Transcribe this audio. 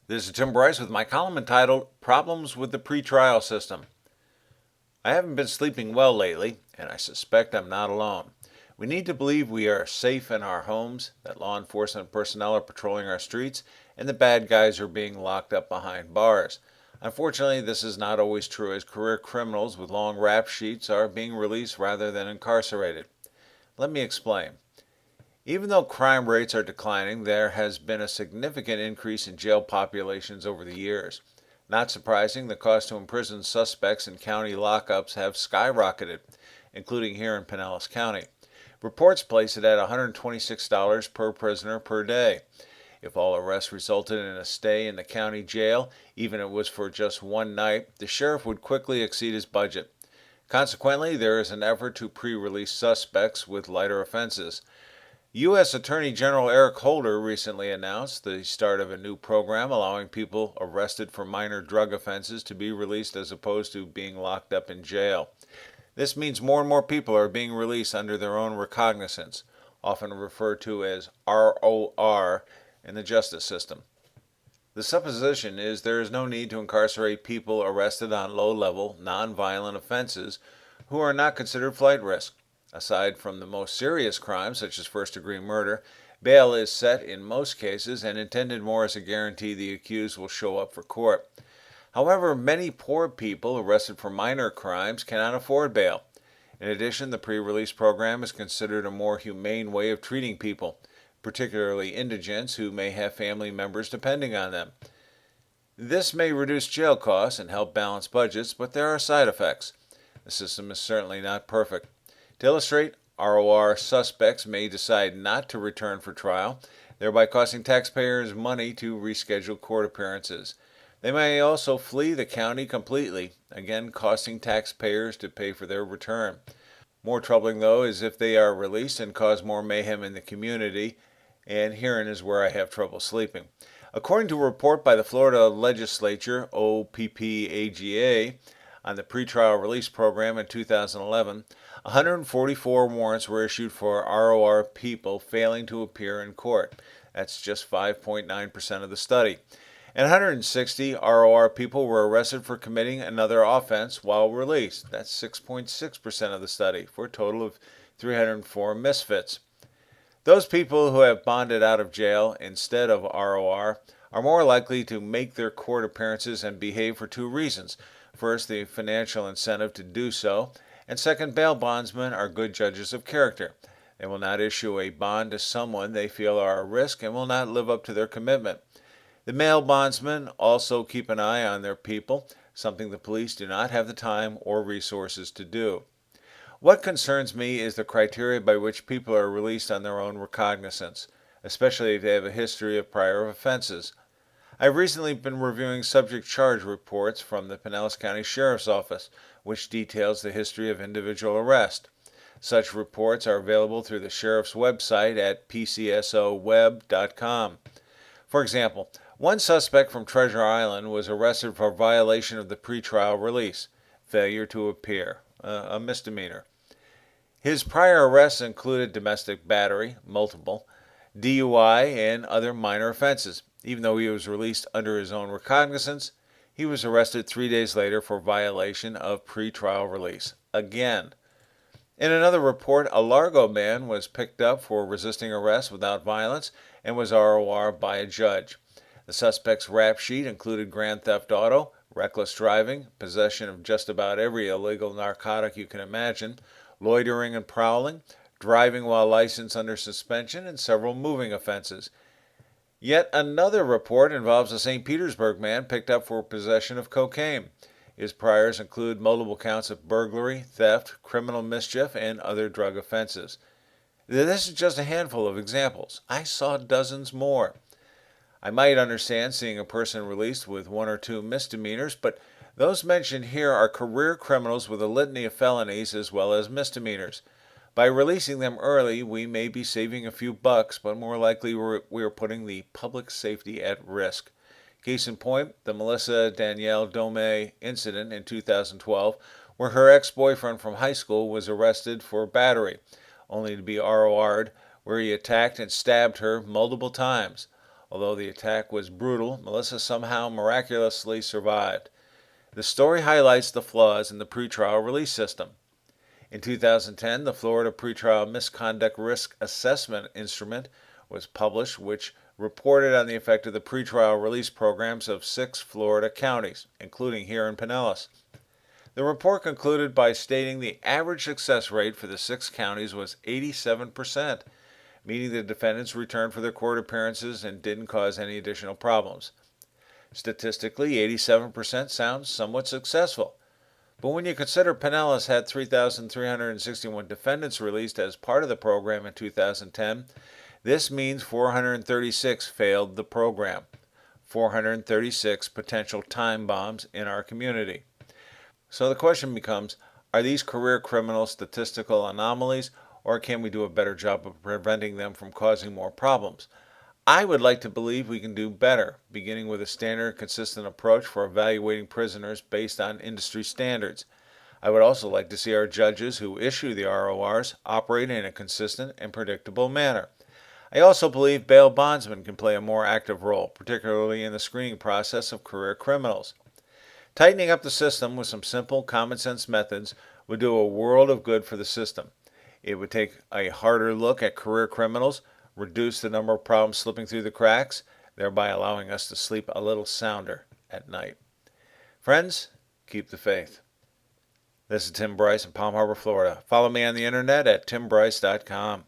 This is Tim Bryce with my column entitled Problems with the Pretrial System. I haven't been sleeping well lately, and I suspect I'm not alone. We need to believe we are safe in our homes, that law enforcement personnel are patrolling our streets, and the bad guys are being locked up behind bars. Unfortunately, this is not always true, as career criminals with long rap sheets are being released rather than incarcerated. Let me explain. Even though crime rates are declining, there has been a significant increase in jail populations over the years. Not surprising, the cost to imprison suspects in county lockups have skyrocketed, including here in Pinellas County. Reports place it at $126 per prisoner per day. If all arrests resulted in a stay in the county jail, even if it was for just one night, the sheriff would quickly exceed his budget. Consequently, there is an effort to pre-release suspects with lighter offenses. U.S. Attorney General Eric Holder recently announced the start of a new program allowing people arrested for minor drug offenses to be released as opposed to being locked up in jail. This means more and more people are being released under their own recognizance, often referred to as ROR in the justice system. The supposition is there is no need to incarcerate people arrested on low-level, non-violent offenses who are not considered flight risk. Aside from the most serious crimes, such as first-degree murder, bail is set in most cases and intended more as a guarantee the accused will show up for court. However, many poor people arrested for minor crimes cannot afford bail. In addition, the pre-release program is considered a more humane way of treating people, particularly indigents who may have family members depending on them. This may reduce jail costs and help balance budgets, but there are side effects. The system is certainly not perfect. To illustrate, ROR suspects may decide not to return for trial, thereby costing taxpayers money to reschedule court appearances. They may also flee the county completely, again costing taxpayers to pay for their return. More troubling, though, is if they are released and cause more mayhem in the community, and herein is where I have trouble sleeping. According to a report by the Florida Legislature, OPPAGA, on the pretrial release program in 2011, 144 warrants were issued for ROR people failing to appear in court. That's just 5.9% of the study. And 160 ROR people were arrested for committing another offense while released. That's 6.6% of the study, for a total of 304 misfits. Those people who have bonded out of jail instead of ROR are more likely to make their court appearances and behave for two reasons. First, the financial incentive to do so, and second, bail bondsmen are good judges of character. They will not issue a bond to someone they feel are a risk and will not live up to their commitment. The bail bondsmen also keep an eye on their people, something the police do not have the time or resources to do. What concerns me is the criteria by which people are released on their own recognizance, especially if they have a history of prior offenses. I've recently been reviewing subject charge reports from the Pinellas County Sheriff's Office, which details the history of individual arrest. Such reports are available through the Sheriff's website at pcsoweb.com. For example, one suspect from Treasure Island was arrested for violation of the pretrial release, failure to appear, a misdemeanor. His prior arrests included domestic battery, multiple, DUI, and other minor offenses. Even though he was released under his own recognizance, he was arrested 3 days later for violation of pretrial release. Again. In another report, a Largo man was picked up for resisting arrest without violence and was ROR by a judge. The suspect's rap sheet included grand theft auto, reckless driving, possession of just about every illegal narcotic you can imagine, loitering and prowling, driving while licensed under suspension, and several moving offenses. Yet another report involves a St. Petersburg man picked up for possession of cocaine. His priors include multiple counts of burglary, theft, criminal mischief, and other drug offenses. This is just a handful of examples. I saw dozens more. I might understand seeing a person released with one or two misdemeanors, but those mentioned here are career criminals with a litany of felonies as well as misdemeanors. By releasing them early, we may be saving a few bucks, but more likely we are putting the public safety at risk. Case in point, the Melissa Danielle Dome incident in 2012, where her ex-boyfriend from high school was arrested for battery, only to be ROR'd, where he attacked and stabbed her multiple times. Although the attack was brutal, Melissa somehow miraculously survived. The story highlights the flaws in the pretrial release system. In 2010, the Florida Pretrial Misconduct Risk Assessment Instrument was published, which reported on the effect of the pretrial release programs of 6 Florida counties, including here in Pinellas. The report concluded by stating the average success rate for the 6 counties was 87%, meaning the defendants returned for their court appearances and didn't cause any additional problems. Statistically, 87% sounds somewhat successful. But when you consider Pinellas had 3,361 defendants released as part of the program in 2010, this means 436 failed the program. 436 potential time bombs in our community. So the question becomes, are these career criminal statistical anomalies, or can we do a better job of preventing them from causing more problems? I would like to believe we can do better, beginning with a standard, consistent approach for evaluating prisoners based on industry standards. I would also like to see our judges who issue the RORs operate in a consistent and predictable manner. I also believe bail bondsmen can play a more active role, particularly in the screening process of career criminals. Tightening up the system with some simple, common-sense methods would do a world of good for the system. It would take a harder look at career criminals, reduce the number of problems slipping through the cracks, thereby allowing us to sleep a little sounder at night. Friends, keep the faith. This is Tim Bryce in Palm Harbor, Florida. Follow me on the internet at timbryce.com.